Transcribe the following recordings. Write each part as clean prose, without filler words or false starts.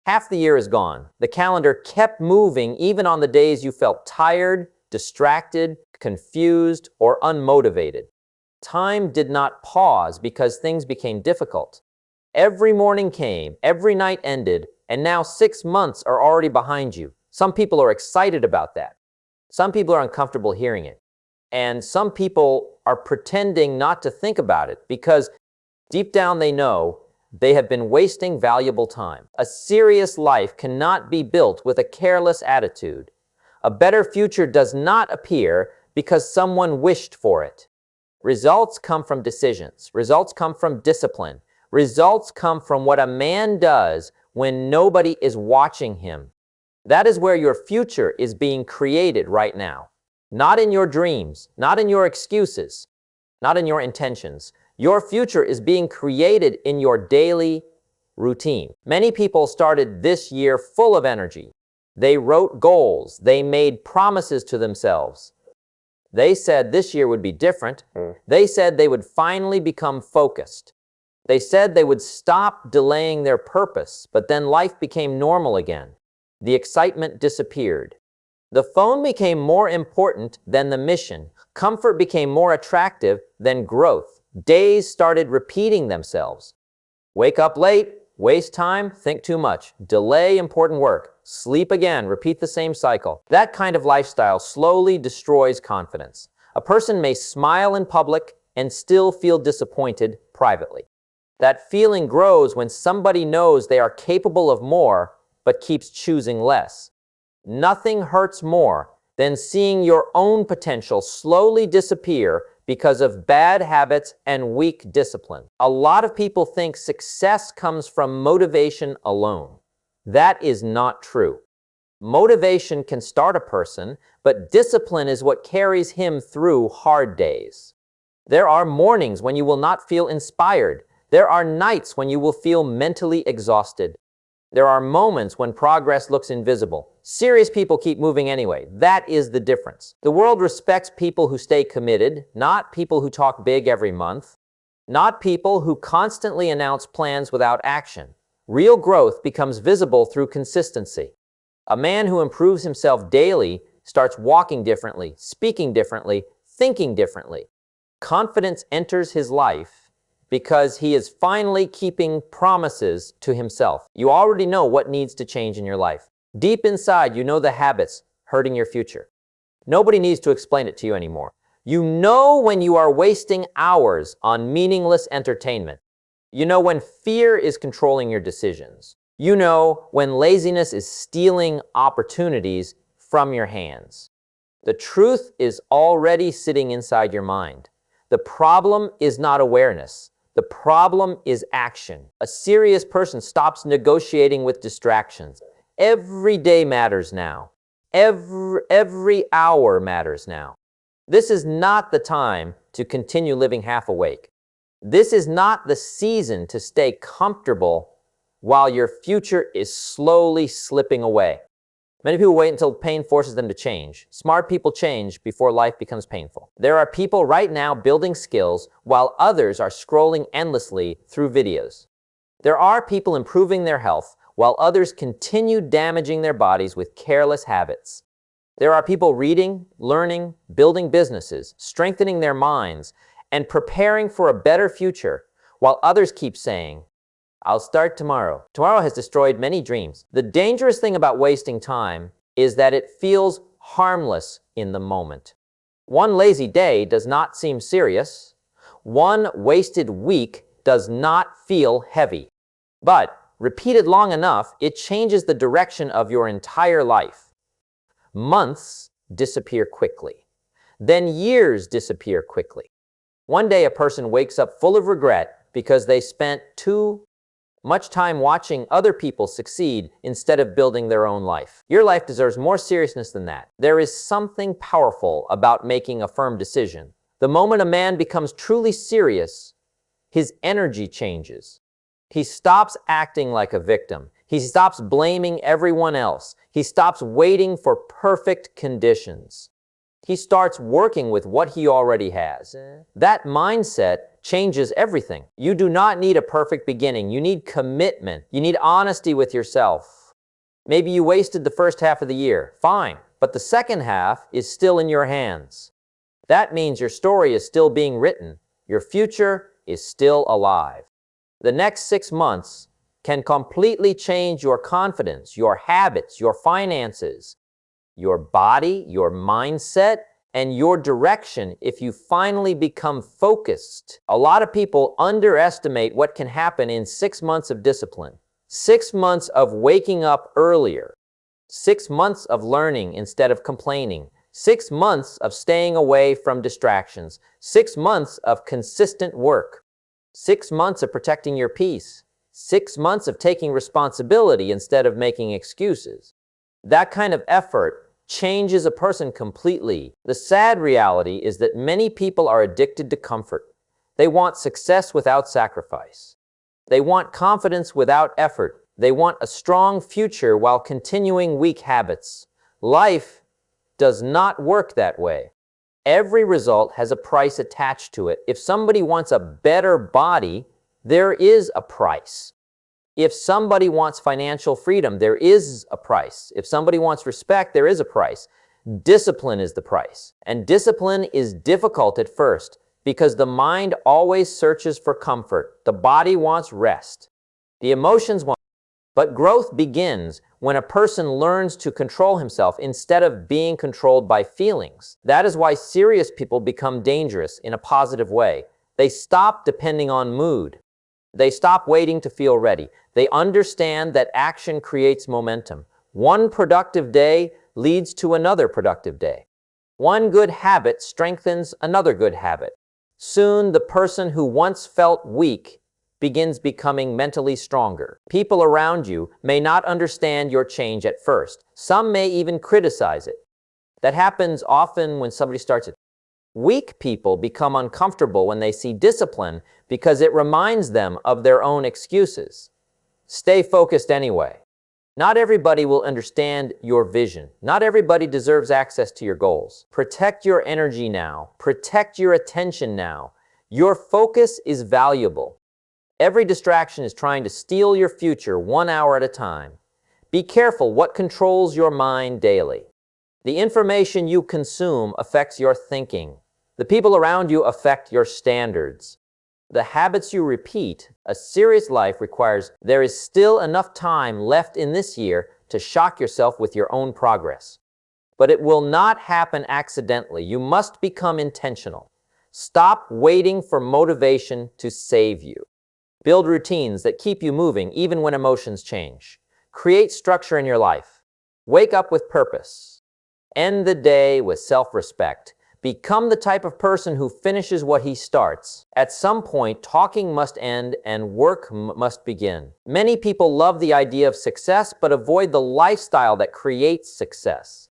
Half the year is gone. The calendar kept moving even on the days you felt tired, distracted, confused, or unmotivated. Time did not pause because things became difficult. Every morning came, every night ended, and now 6 months are already behind you. Some people are excited about that. Some people are uncomfortable hearing it. And some people are pretending not to think about it because deep down they know they have been wasting valuable time. A serious life cannot be built with a careless attitude. A better future does not appear because someone wished for it. Results come from decisions. Results come from discipline. Results come from what a man does when nobody is watching him. That is where your future is being created right now. Not in your dreams, not in your excuses, not in your intentions. Your future is being created in your daily routine. Many people started this year full of energy. They wrote goals. They made promises to themselves. They said this year would be different. They said they would finally become focused. They said they would stop delaying their purpose, but then life became normal again. The excitement disappeared. The phone became more important than the mission. Comfort became more attractive than growth. Days started repeating themselves. Wake up late, waste time, think too much, delay important work, sleep again, repeat the same cycle. That kind of lifestyle slowly destroys confidence. A person may smile in public and still feel disappointed privately. That feeling grows when somebody knows they are capable of more but keeps choosing less. Nothing hurts more than seeing your own potential slowly disappear because of bad habits and weak discipline. A lot of people think success comes from motivation alone. That is not true. Motivation can start a person, but discipline is what carries him through hard days. There are mornings when you will not feel inspired. There are nights when you will feel mentally exhausted. There are moments when progress looks invisible. Serious people keep moving anyway. That is the difference. The world respects people who stay committed, not people who talk big every month, not people who constantly announce plans without action. Real growth becomes visible through consistency. A man who improves himself daily starts walking differently, speaking differently, thinking differently. Confidence enters his life because he is finally keeping promises to himself. You already know what needs to change in your life. Deep inside, you know the habits hurting your future. Nobody needs to explain it to you anymore. You know when you are wasting hours on meaningless entertainment. You know when fear is controlling your decisions. You know when laziness is stealing opportunities from your hands. The truth is already sitting inside your mind. The problem is not awareness. The problem is action. A serious person stops negotiating with distractions. Every day matters now. Every hour matters now. This is not the time to continue living half awake. This is not the season to stay comfortable while your future is slowly slipping away. Many people wait until pain forces them to change. Smart people change before life becomes painful. There are people right now building skills while others are scrolling endlessly through videos. There are people improving their health while others continue damaging their bodies with careless habits. There are people reading, learning, building businesses, strengthening their minds, and preparing for a better future while others keep saying, "I'll start tomorrow." Tomorrow has destroyed many dreams. The dangerous thing about wasting time is that it feels harmless in the moment. One lazy day does not seem serious. One wasted week does not feel heavy. But repeated long enough, it changes the direction of your entire life. Months disappear quickly. Then years disappear quickly. One day a person wakes up full of regret because they spent too much time watching other people succeed instead of building their own life. Your life deserves more seriousness than that. There is something powerful about making a firm decision. The moment a man becomes truly serious, his energy changes. He stops acting like a victim. He stops blaming everyone else. He stops waiting for perfect conditions. He starts working with what he already has. That mindset changes everything. You do not need a perfect beginning. You need commitment. You need honesty with yourself. Maybe you wasted the first half of the year. Fine. But the second half is still in your hands. That means your story is still being written. Your future is still alive. The next 6 months can completely change your confidence, your habits, your finances, your body, your mindset, and your direction if you finally become focused. A lot of people underestimate what can happen in 6 months of discipline, 6 months of waking up earlier, 6 months of learning instead of complaining, 6 months of staying away from distractions, 6 months of consistent work, 6 months of protecting your peace, 6 months of taking responsibility instead of making excuses. That kind of effort changes a person completely. The sad reality is that many people are addicted to comfort. They want success without sacrifice. They want confidence without effort. They want a strong future while continuing weak habits. Life does not work that way. Every result has a price attached to it. If somebody wants a better body, there is a price. If somebody wants financial freedom, there is a price. If somebody wants respect, there is a price. Discipline is the price. And discipline is difficult at first because the mind always searches for comfort. The body wants rest. The emotions want. But growth begins when a person learns to control himself instead of being controlled by feelings. That is why serious people become dangerous in a positive way. They stop depending on mood. They stop waiting to feel ready. They understand that action creates momentum. One productive day leads to another productive day. One good habit strengthens another good habit. Soon, the person who once felt weak begins becoming mentally stronger. People around you may not understand your change at first. Some may even criticize it. That happens often when somebody starts it. Weak people become uncomfortable when they see discipline because it reminds them of their own excuses. Stay focused anyway. Not everybody will understand your vision. Not everybody deserves access to your goals. Protect your energy now. Protect your attention now. Your focus is valuable. Every distraction is trying to steal your future 1 hour at a time. Be careful what controls your mind daily. The information you consume affects your thinking. The people around you affect your standards. The habits you repeat. A serious life requires there is still enough time left in this year to shock yourself with your own progress. But it will not happen accidentally. You must become intentional. Stop waiting for motivation to save you. Build routines that keep you moving even when emotions change. Create structure in your life. Wake up with purpose. End the day with self-respect. Become the type of person who finishes what he starts. At some point, talking must end and work must begin. Many people love the idea of success but avoid the lifestyle that creates success.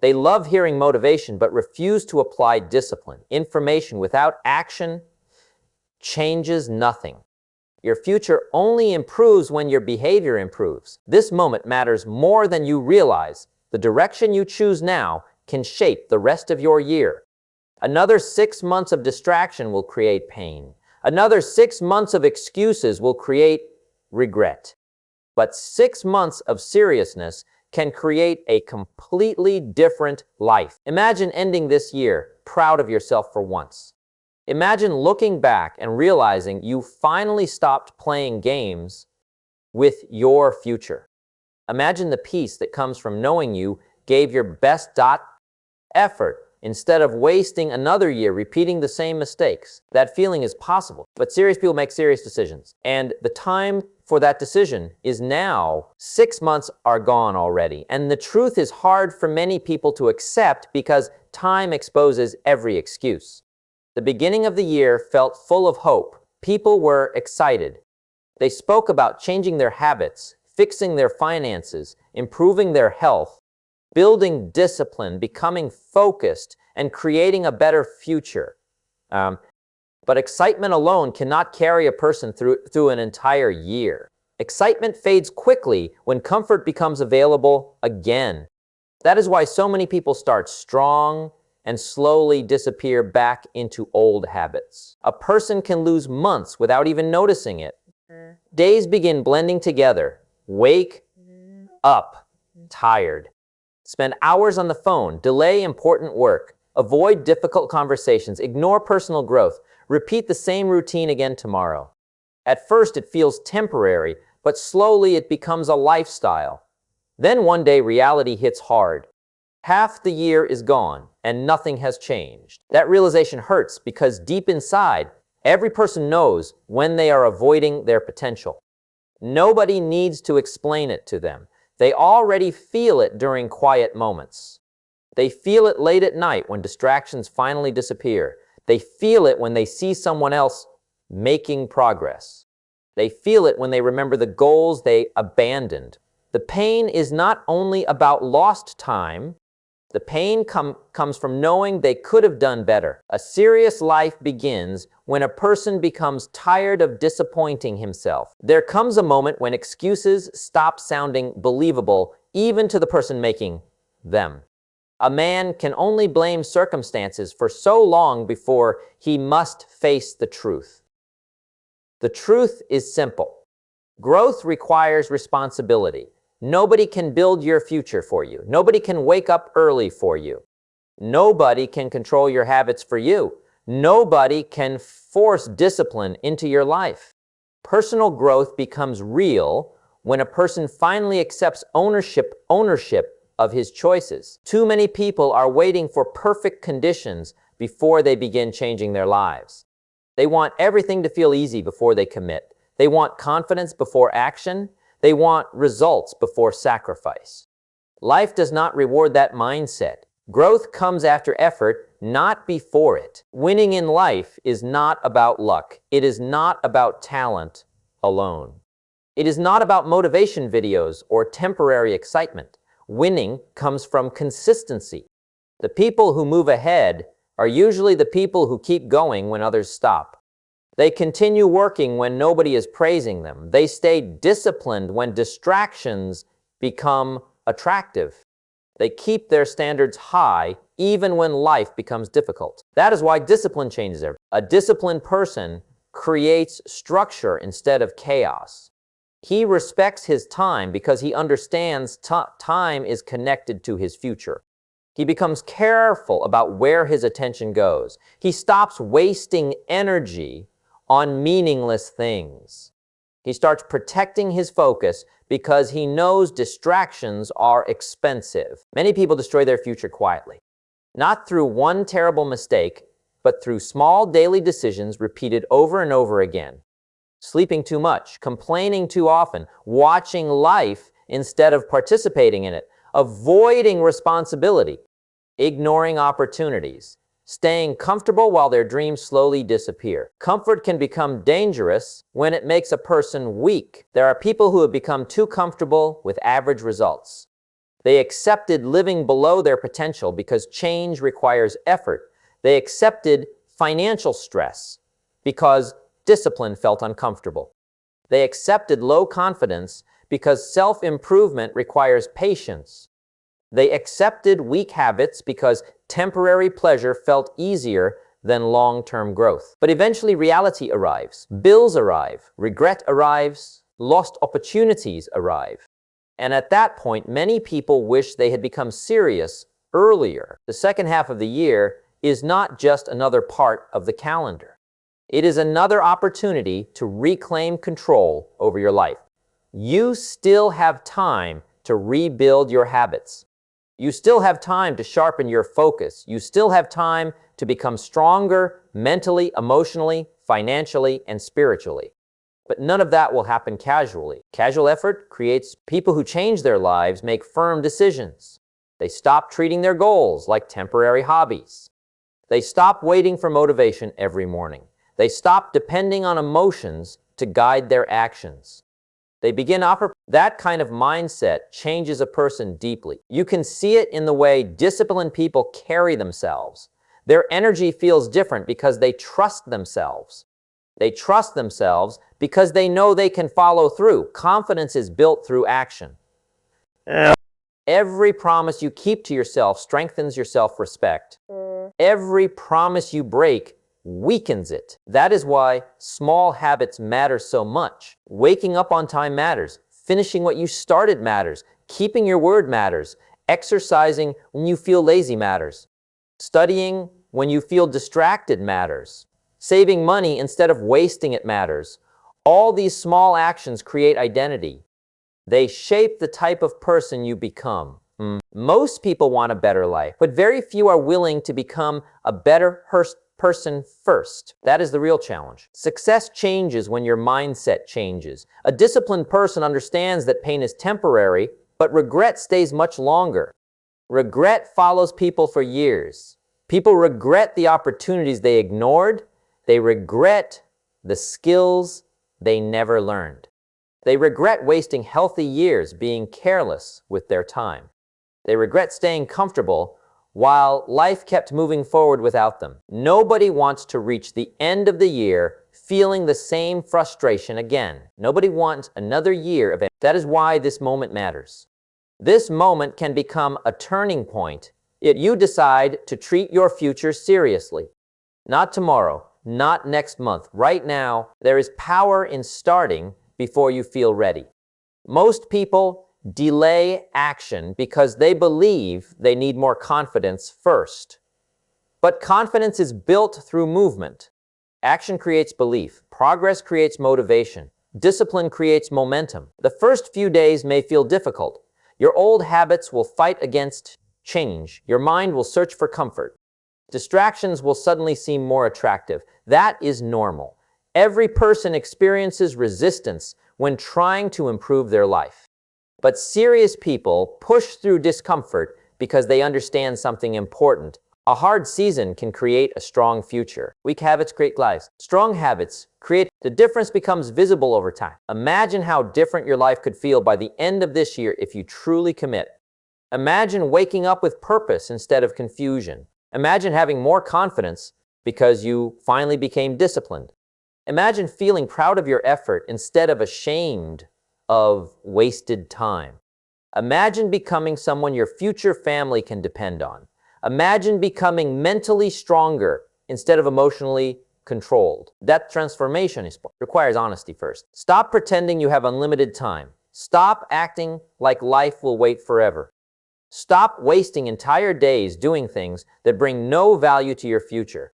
They love hearing motivation but refuse to apply discipline. Information without action changes nothing. Your future only improves when your behavior improves. This moment matters more than you realize. The direction you choose now can shape the rest of your year. Another 6 months of distraction will create pain. Another 6 months of excuses will create regret. But 6 months of seriousness can create a completely different life. Imagine ending this year proud of yourself for once. Imagine looking back and realizing you finally stopped playing games with your future. Imagine the peace that comes from knowing you gave your best effort instead of wasting another year repeating the same mistakes. That feeling is possible, but serious people make serious decisions. And the time for that decision is now. 6 months are gone already. And the truth is hard for many people to accept because time exposes every excuse. The beginning of the year felt full of hope. People were excited. They spoke about changing their habits, fixing their finances, improving their health, building discipline, becoming focused, and creating a better future. But excitement alone cannot carry a person through an entire year. Excitement fades quickly when comfort becomes available again. That is why so many people start strong and slowly disappear back into old habits. A person can lose months without even noticing it. Days begin blending together. Wake up, tired. Spend hours on the phone, delay important work, avoid difficult conversations, ignore personal growth, repeat the same routine again tomorrow. At first it feels temporary, but slowly it becomes a lifestyle. Then one day reality hits hard. Half the year is gone and nothing has changed. That realization hurts because deep inside, every person knows when they are avoiding their potential. Nobody needs to explain it to them. They already feel it during quiet moments. They feel it late at night when distractions finally disappear. They feel it when they see someone else making progress. They feel it when they remember the goals they abandoned. The pain is not only about lost time. The pain comes from knowing they could have done better. A serious life begins when a person becomes tired of disappointing himself. There comes a moment when excuses stop sounding believable, even to the person making them. A man can only blame circumstances for so long before he must face the truth. The truth is simple. Growth requires responsibility. Nobody can build your future for you. Nobody can wake up early for you. Nobody can control your habits for you. Nobody can force discipline into your life. Personal growth becomes real when a person finally accepts ownership of his choices. Too many people are waiting for perfect conditions before they begin changing their lives. They want everything to feel easy before they commit. They want confidence before action. They want results before sacrifice. Life does not reward that mindset. Growth comes after effort, not before it. Winning in life is not about luck. It is not about talent alone. It is not about motivation videos or temporary excitement. Winning comes from consistency. The people who move ahead are usually the people who keep going when others stop. They continue working when nobody is praising them. They stay disciplined when distractions become attractive. They keep their standards high even when life becomes difficult. That is why discipline changes everything. A disciplined person creates structure instead of chaos. He respects his time because he understands time is connected to his future. He becomes careful about where his attention goes. He stops wasting energy on meaningless things. He starts protecting his focus because he knows distractions are expensive. Many people destroy their future quietly, not through one terrible mistake, but through small daily decisions repeated over and over again. Sleeping too much, complaining too often, watching life instead of participating in it, avoiding responsibility, ignoring opportunities, staying comfortable while their dreams slowly disappear. Comfort can become dangerous when it makes a person weak. There are people who have become too comfortable with average results. They accepted living below their potential because change requires effort. They accepted financial stress because discipline felt uncomfortable. They accepted low confidence because self-improvement requires patience. They accepted weak habits because temporary pleasure felt easier than long-term growth. But eventually reality arrives. Bills arrive. Regret arrives. Lost opportunities arrive. And at that point, many people wish they had become serious earlier. The second half of the year is not just another part of the calendar. It is another opportunity to reclaim control over your life. You still have time to rebuild your habits. You still have time to sharpen your focus. You still have time to become stronger mentally, emotionally, financially, and spiritually. But none of that will happen casually. Casual effort creates people who change their lives, make firm decisions. They stop treating their goals like temporary hobbies. They stop waiting for motivation every morning. They stop depending on emotions to guide their actions. They begin that kind of mindset changes a person deeply. You can see it in the way disciplined people carry themselves. Their energy feels different because they trust themselves. They trust themselves because they know they can follow through. Confidence is built through action. Every promise you keep to yourself strengthens your self-respect. Every promise you break weakens it. That is why small habits matter so much. Waking up on time matters. Finishing what you started matters. Keeping your word matters. Exercising when you feel lazy matters. Studying when you feel distracted matters. Saving money instead of wasting it matters. All these small actions create identity. They shape the type of person you become. Most people want a better life, but very few are willing to become a better person first. That is the real challenge. Success changes when your mindset changes. A disciplined person understands that pain is temporary, but regret stays much longer. Regret follows people for years. People regret the opportunities they ignored. They regret the skills they never learned. They regret wasting healthy years being careless with their time. They regret staying comfortable while life kept moving forward without them. Nobody wants to reach the end of the year feeling the same frustration again. Nobody wants another year of it. That is why this moment matters. This moment can become a turning point if you decide to treat your future seriously. Not tomorrow, not next month. Right now, there is power in starting before you feel ready. Most people delay action because they believe they need more confidence first. But confidence is built through movement. Action creates belief. Progress creates motivation. Discipline creates momentum. The first few days may feel difficult. Your old habits will fight against change. Your mind will search for comfort. Distractions will suddenly seem more attractive. That is normal. Every person experiences resistance when trying to improve their life. But serious people push through discomfort because they understand something important. A hard season can create a strong future. Weak habits create lives. Strong habits create. The difference becomes visible over time. Imagine how different your life could feel by the end of this year if you truly commit. Imagine waking up with purpose instead of confusion. Imagine having more confidence because you finally became disciplined. Imagine feeling proud of your effort instead of ashamed of wasted time. Imagine becoming someone your future family can depend on. Imagine becoming mentally stronger instead of emotionally controlled. That transformation requires honesty first. Stop pretending you have unlimited time. Stop acting like life will wait forever. Stop wasting entire days doing things that bring no value to your future.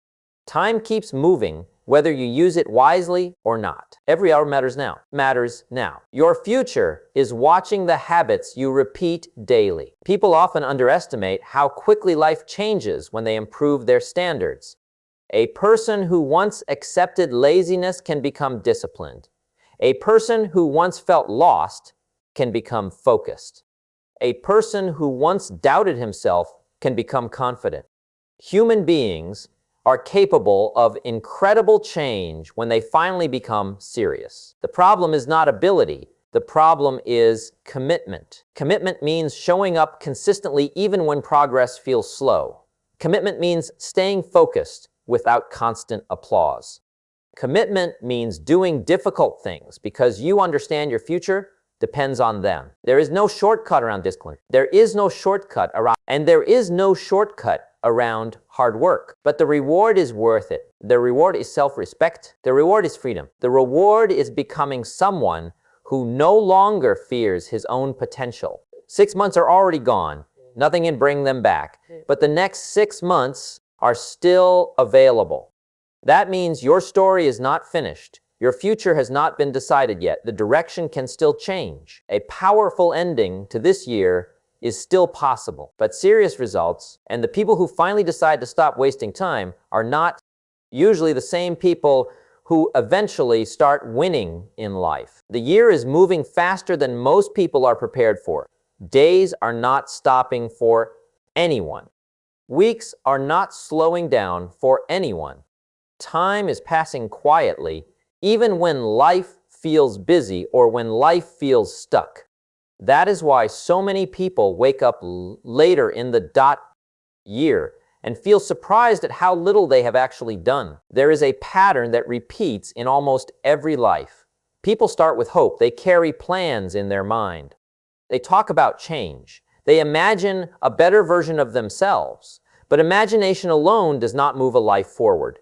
Time keeps moving, whether you use it wisely or not. Every hour matters now. Your future is watching the habits you repeat daily. People often underestimate how quickly life changes when they improve their standards. A person who once accepted laziness can become disciplined. A person who once felt lost can become focused. A person who once doubted himself can become confident. Human beings are capable of incredible change when they finally become serious. The problem is not ability. The problem is commitment. Commitment means showing up consistently even when progress feels slow. Commitment means staying focused without constant applause. Commitment means doing difficult things because you understand your future depends on them. There is no shortcut around discipline. There is no shortcut around hard work. But the reward is worth it. The reward is self-respect. The reward is freedom. The reward is becoming someone who no longer fears his own potential. 6 months are already gone. Nothing can bring them back. But the next 6 months are still available. That means your story is not finished. Your future has not been decided yet. The direction can still change. A powerful ending to this year is still possible. But serious results, and the people who finally decide to stop wasting time, are not usually the same people who eventually start winning in life. The year is moving faster than most people are prepared for. Days are not stopping for anyone. Weeks are not slowing down for anyone. Time is passing quietly, even when life feels busy or when life feels stuck. That is why so many people wake up later in the year and feel surprised at how little they have actually done. There is a pattern that repeats in almost every life. People start with hope. They carry plans in their mind. They talk about change. They imagine a better version of themselves. But imagination alone does not move a life forward.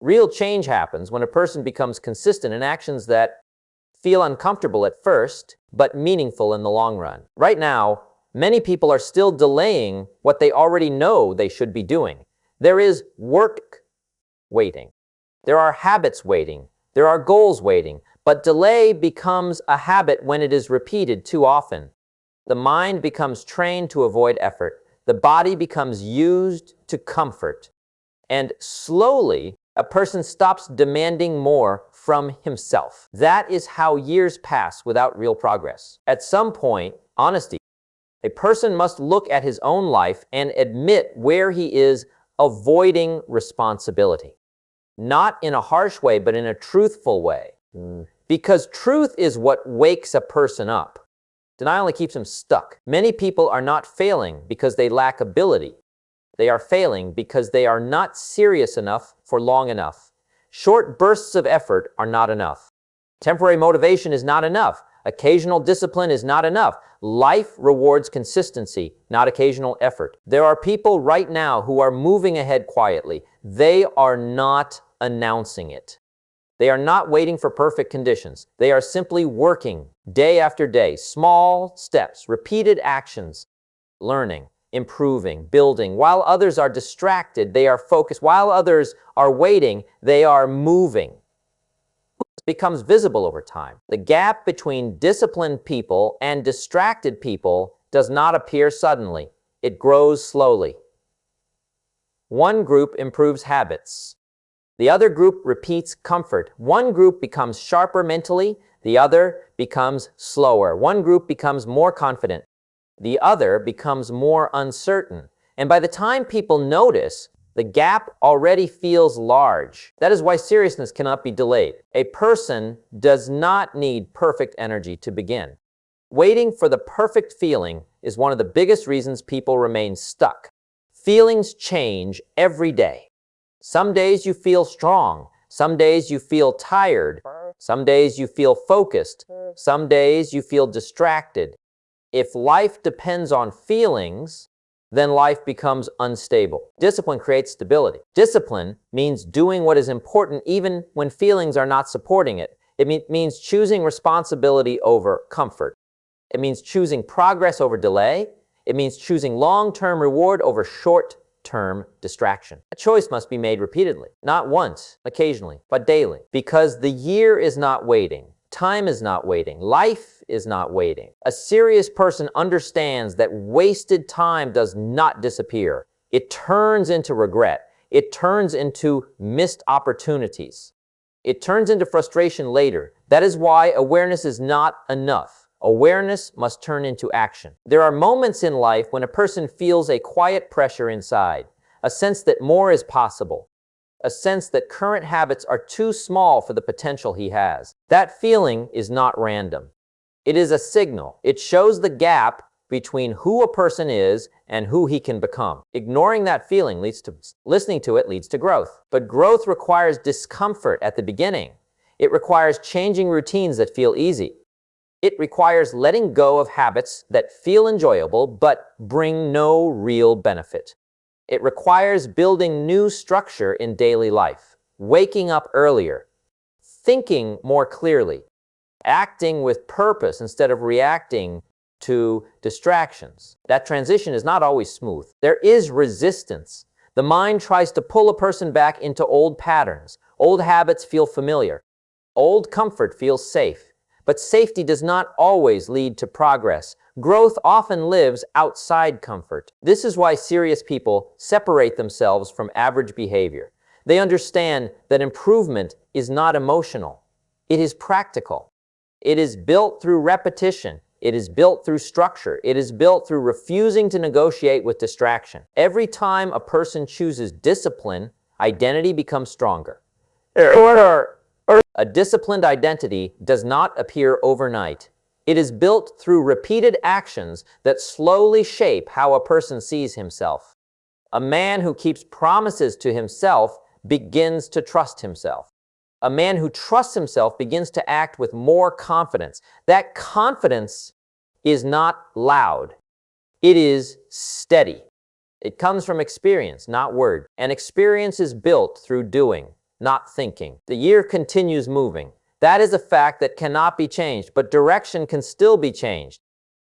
Real change happens when a person becomes consistent in actions that feel uncomfortable at first, but meaningful in the long run. Right now, many people are still delaying what they already know they should be doing. There is work waiting. There are habits waiting. There are goals waiting. But delay becomes a habit when it is repeated too often. The mind becomes trained to avoid effort. The body becomes used to comfort. And slowly, a person stops demanding more from himself. That is how years pass without real progress. At some point, honesty. A person must look at his own life and admit where he is avoiding responsibility. Not in a harsh way, but in a truthful way. Because truth is what wakes a person up. Denial only keeps him stuck. Many people are not failing because they lack ability. They are failing because they are not serious enough for long enough. Short bursts of effort are not enough. Temporary motivation is not enough. Occasional discipline is not enough. Life rewards consistency, not occasional effort. There are people right now who are moving ahead quietly. They are not announcing it. They are not waiting for perfect conditions. They are simply working day after day, small steps, repeated actions, learning, improving, building. While others are distracted, they are focused. While others are waiting, they are moving. It becomes visible over time. The gap between disciplined people and distracted people does not appear suddenly. It grows slowly. One group improves habits. The other group repeats comfort. One group becomes sharper mentally. The other becomes slower. One group becomes more confident. The other becomes more uncertain. And by the time people notice, the gap already feels large. That is why seriousness cannot be delayed. A person does not need perfect energy to begin. Waiting for the perfect feeling is one of the biggest reasons people remain stuck. Feelings change every day. Some days you feel strong. Some days you feel tired. Some days you feel focused. Some days you feel distracted. If life depends on feelings, then life becomes unstable. Discipline creates stability. Discipline means doing what is important even when feelings are not supporting it. It means choosing responsibility over comfort. It means choosing progress over delay. It means choosing long-term reward over short-term distraction. A choice must be made repeatedly, not once, occasionally, but daily. Because the year is not waiting. Time is not waiting. Life is not waiting. A serious person understands that wasted time does not disappear. It turns into regret. It turns into missed opportunities. It turns into frustration later. That is why awareness is not enough. Awareness must turn into action. There are moments in life when a person feels a quiet pressure inside, a sense that more is possible, a sense that current habits are too small for the potential he has. That feeling is not random. It is a signal. It shows the gap between who a person is and who he can become. Ignoring that feeling listening to it leads to growth. But growth requires discomfort at the beginning. It requires changing routines that feel easy. It requires letting go of habits that feel enjoyable but bring no real benefit. It requires building new structure in daily life, waking up earlier, thinking more clearly, acting with purpose instead of reacting to distractions. That transition is not always smooth. There is resistance. The mind tries to pull a person back into old patterns. Old habits feel familiar. Old comfort feels safe. But safety does not always lead to progress. Growth often lives outside comfort. This is why serious people separate themselves from average behavior. They understand that improvement is not emotional. It is practical. It is built through repetition. It is built through structure. It is built through refusing to negotiate with distraction. Every time a person chooses discipline, identity becomes stronger. A disciplined identity does not appear overnight. It is built through repeated actions that slowly shape how a person sees himself. A man who keeps promises to himself begins to trust himself. A man who trusts himself begins to act with more confidence. That confidence is not loud. It is steady. It comes from experience, not word. And experience is built through doing, not thinking. The year continues moving. That is a fact that cannot be changed, but direction can still be changed.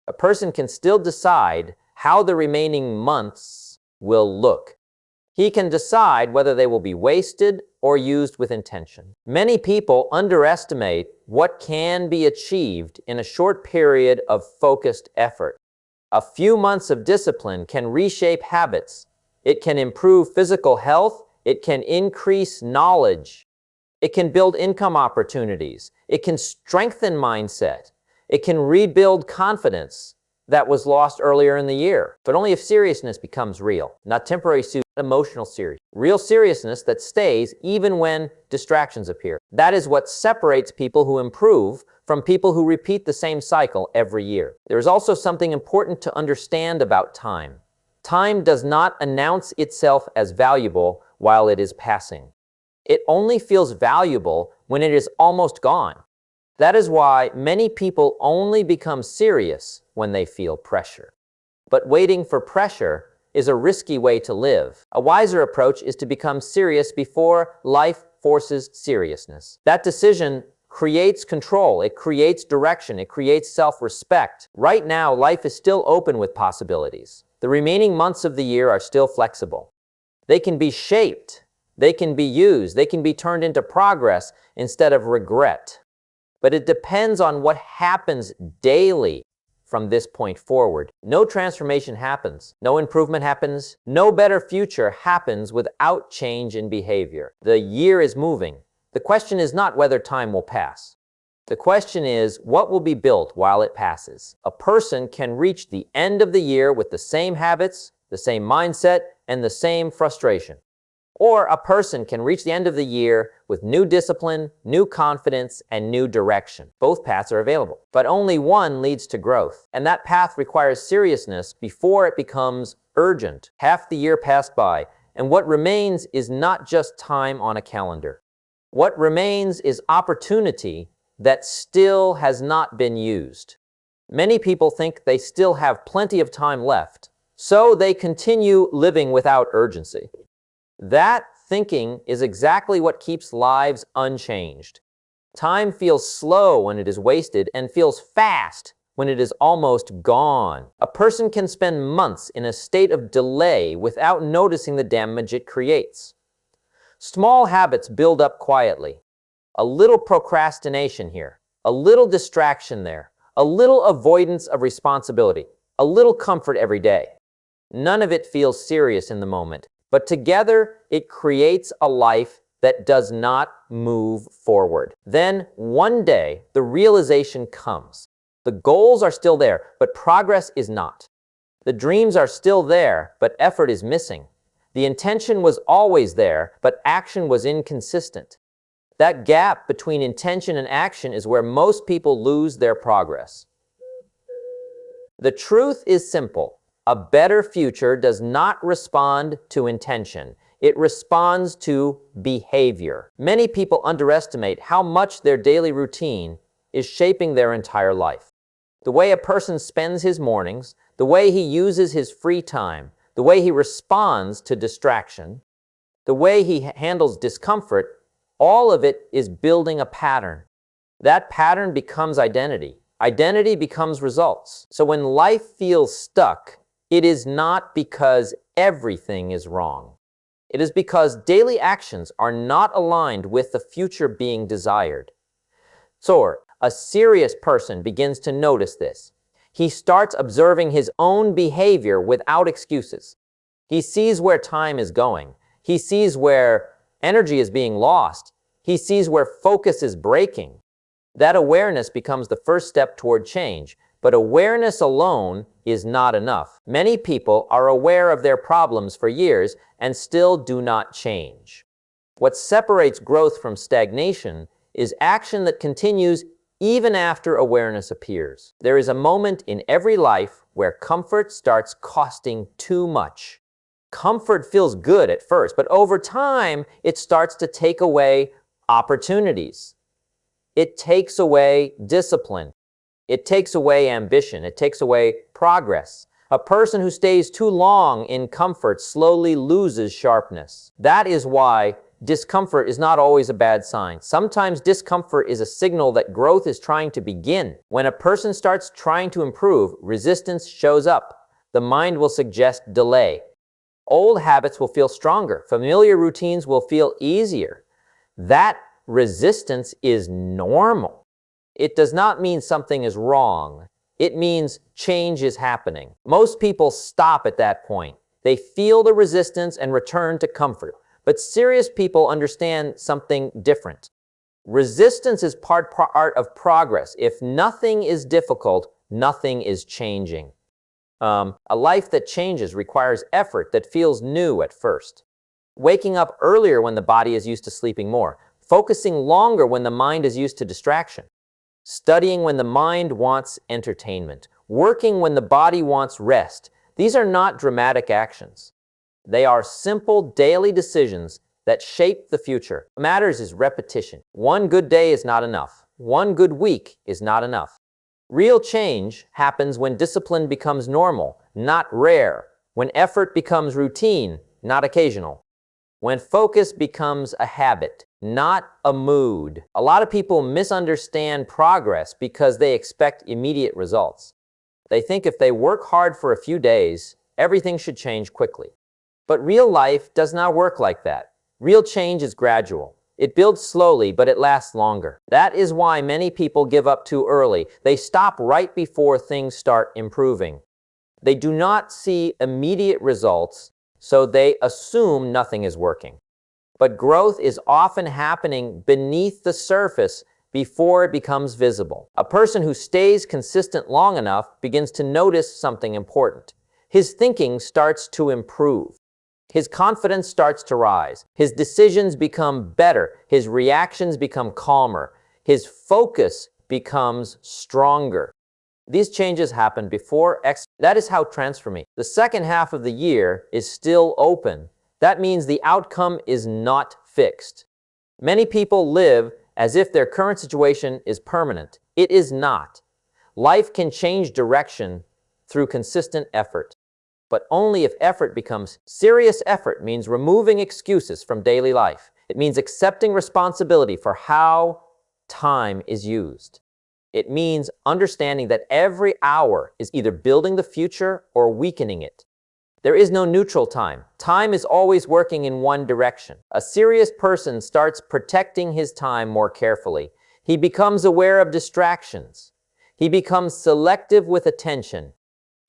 A person can still decide how the remaining months will look. He can decide whether they will be wasted or used with intention. Many people underestimate what can be achieved in a short period of focused effort. A few months of discipline can reshape habits. It can improve physical health. It can increase knowledge. It can build income opportunities. It can strengthen mindset. It can rebuild confidence that was lost earlier in the year, but only if seriousness becomes real, not temporary emotional serious. Real seriousness that stays even when distractions appear. That is what separates people who improve from people who repeat the same cycle every year. There is also something important to understand about time. Time does not announce itself as valuable while it is passing. It only feels valuable when it is almost gone. That is why many people only become serious when they feel pressure. But waiting for pressure is a risky way to live. A wiser approach is to become serious before life forces seriousness. That decision creates control, it creates direction, it creates self-respect. Right now, life is still open with possibilities. The remaining months of the year are still flexible. They can be shaped, they can be used, they can be turned into progress instead of regret. But it depends on what happens daily from this point forward. No transformation happens, no improvement happens, no better future happens without change in behavior. The year is moving. The question is not whether time will pass. The question is what will be built while it passes. A person can reach the end of the year with the same habits, the same mindset, and the same frustration. Or a person can reach the end of the year with new discipline, new confidence, and new direction. Both paths are available, but only one leads to growth. And that path requires seriousness before it becomes urgent. Half the year passed by, and what remains is not just time on a calendar. What remains is opportunity that still has not been used. Many people think they still have plenty of time left, so they continue living without urgency. That thinking is exactly what keeps lives unchanged. Time feels slow when it is wasted and feels fast when it is almost gone. A person can spend months in a state of delay without noticing the damage it creates. Small habits build up quietly. A little procrastination here, a little distraction there, a little avoidance of responsibility, a little comfort every day. None of it feels serious in the moment. But together, it creates a life that does not move forward. Then, one day, the realization comes. The goals are still there, but progress is not. The dreams are still there, but effort is missing. The intention was always there, but action was inconsistent. That gap between intention and action is where most people lose their progress. The truth is simple. A better future does not respond to intention. It responds to behavior. Many people underestimate how much their daily routine is shaping their entire life. The way a person spends his mornings, the way he uses his free time, the way he responds to distraction, the way he handles discomfort, all of it is building a pattern. That pattern becomes identity. Identity becomes results. So when life feels stuck, it is not because everything is wrong. It is because daily actions are not aligned with the future being desired. So, a serious person begins to notice this. He starts observing his own behavior without excuses. He sees where time is going. He sees where energy is being lost. He sees where focus is breaking. That awareness becomes the first step toward change. But awareness alone is not enough. Many people are aware of their problems for years and still do not change. What separates growth from stagnation is action that continues even after awareness appears. There is a moment in every life where comfort starts costing too much. Comfort feels good at first, but over time, it starts to take away opportunities. It takes away discipline. It takes away ambition. It takes away progress. A person who stays too long in comfort slowly loses sharpness. That is why discomfort is not always a bad sign. Sometimes discomfort is a signal that growth is trying to begin. When a person starts trying to improve, resistance shows up. The mind will suggest delay. Old habits will feel stronger. Familiar routines will feel easier. That resistance is normal. It does not mean something is wrong. It means change is happening. Most people stop at that point. They feel the resistance and return to comfort. But serious people understand something different. Resistance is part of progress. If nothing is difficult, nothing is changing. A life that changes requires effort that feels new at first. Waking up earlier when the body is used to sleeping more. Focusing longer when the mind is used to distraction. Studying when the mind wants entertainment. Working when the body wants rest. These are not dramatic actions. They are simple daily decisions that shape the future. What matters is repetition. One good day is not enough. One good week is not enough. Real change happens when discipline becomes normal, not rare. When effort becomes routine, not occasional. When focus becomes a habit, not a mood. A lot of people misunderstand progress because they expect immediate results. They think if they work hard for a few days, everything should change quickly. But real life does not work like that. Real change is gradual. It builds slowly, but it lasts longer. That is why many people give up too early. They stop right before things start improving. They do not see immediate results, so they assume nothing is working. But growth is often happening beneath the surface before it becomes visible. A person who stays consistent long enough begins to notice something important. His thinking starts to improve. His confidence starts to rise. His decisions become better. His reactions become calmer. His focus becomes stronger. These changes happen before That is how transformation. The second half of the year is still open. That means the outcome is not fixed. Many people live as if their current situation is permanent. It is not. Life can change direction through consistent effort. But only if effort becomes serious. Effort means removing excuses from daily life. It means accepting responsibility for how time is used. It means understanding that every hour is either building the future or weakening it. There is no neutral time. Time is always working in one direction. A serious person starts protecting his time more carefully. He becomes aware of distractions. He becomes selective with attention.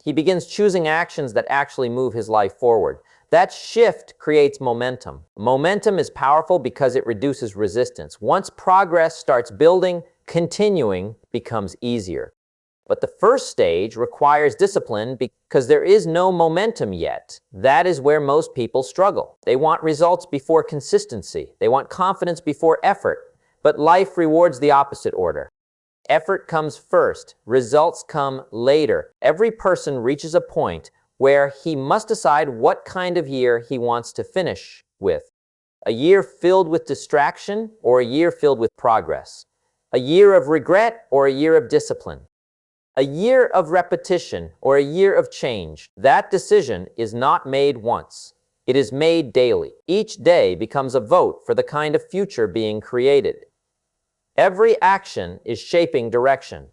He begins choosing actions that actually move his life forward. That shift creates momentum. Momentum is powerful because it reduces resistance. Once progress starts building, continuing becomes easier. But the first stage requires discipline because there is no momentum yet. That is where most people struggle. They want results before consistency. They want confidence before effort. But life rewards the opposite order. Effort comes first, results come later. Every person reaches a point where he must decide what kind of year he wants to finish with. A year filled with distraction or a year filled with progress. A year of regret or a year of discipline. A year of repetition or a year of change. That decision is not made once. It is made daily. Each day becomes a vote for the kind of future being created. Every action is shaping direction.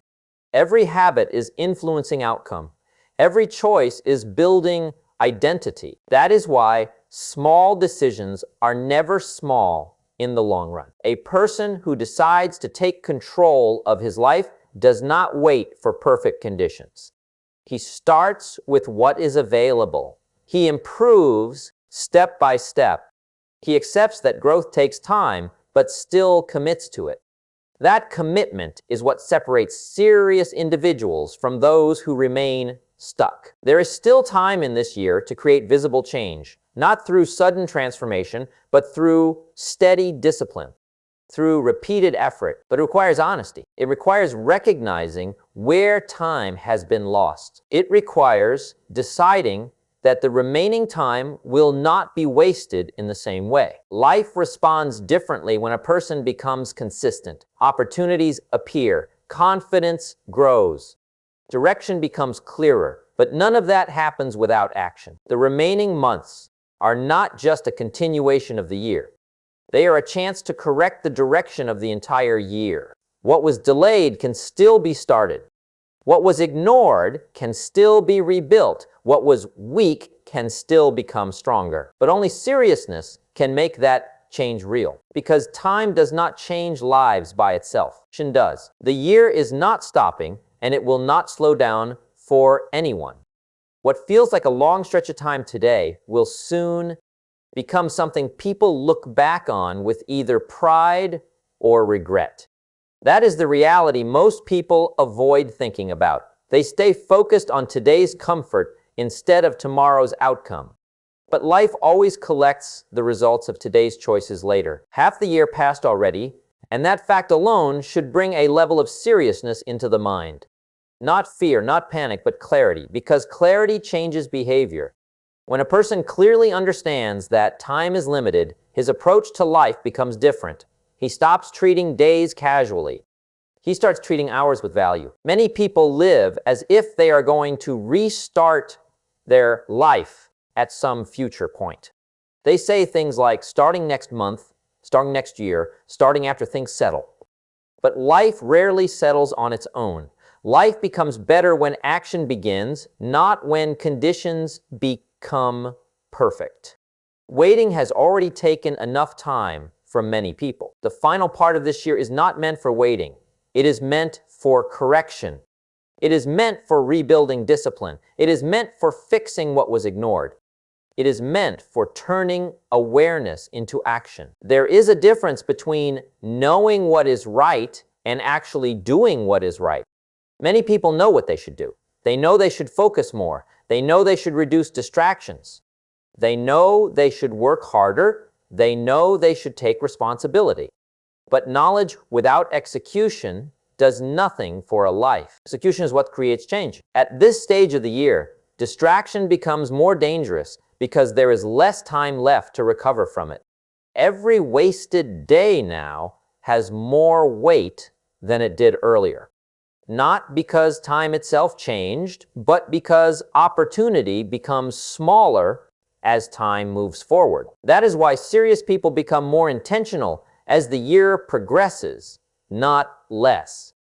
Every habit is influencing outcome. Every choice is building identity. That is why small decisions are never small in the long run. A person who decides to take control of his life does not wait for perfect conditions. He starts with what is available. He improves step by step. He accepts that growth takes time, but still commits to it. That commitment is what separates serious individuals from those who remain stuck. There is still time in this year to create visible change, not through sudden transformation, but through steady discipline, through repeated effort. But it requires honesty. It requires recognizing where time has been lost. It requires deciding that the remaining time will not be wasted in the same way. Life responds differently when a person becomes consistent. Opportunities appear. Confidence grows. Direction becomes clearer. But none of that happens without action. The remaining months are not just a continuation of the year. They are a chance to correct the direction of the entire year. What was delayed can still be started. What was ignored can still be rebuilt. What was weak can still become stronger. But only seriousness can make that change real. Because time does not change lives by itself. Action does. The year is not stopping, and it will not slow down for anyone. What feels like a long stretch of time today will soon become something people look back on with either pride or regret. That is the reality most people avoid thinking about. They stay focused on today's comfort instead of tomorrow's outcome. But life always collects the results of today's choices later. Half the year passed already, and that fact alone should bring a level of seriousness into the mind. Not fear, not panic, but clarity, because clarity changes behavior. When a person clearly understands that time is limited, his approach to life becomes different. He stops treating days casually. He starts treating hours with value. Many people live as if they are going to restart their life at some future point. They say things like, starting next month, starting next year, starting after things settle. But life rarely settles on its own. Life becomes better when action begins, not when conditions become perfect. Waiting has already taken enough time from many people. The final part of this year is not meant for waiting. It is meant for correction. It is meant for rebuilding discipline. It is meant for fixing what was ignored. It is meant for turning awareness into action. There is a difference between knowing what is right and actually doing what is right. Many people know what they should do. They know they should focus more. They know they should reduce distractions. They know they should work harder. They know they should take responsibility. But knowledge without execution does nothing for a life. Execution is what creates change. At this stage of the year, distraction becomes more dangerous because there is less time left to recover from it. Every wasted day now has more weight than it did earlier. Not because time itself changed, but because opportunity becomes smaller as time moves forward. That is why serious people become more intentional as the year progresses, not less.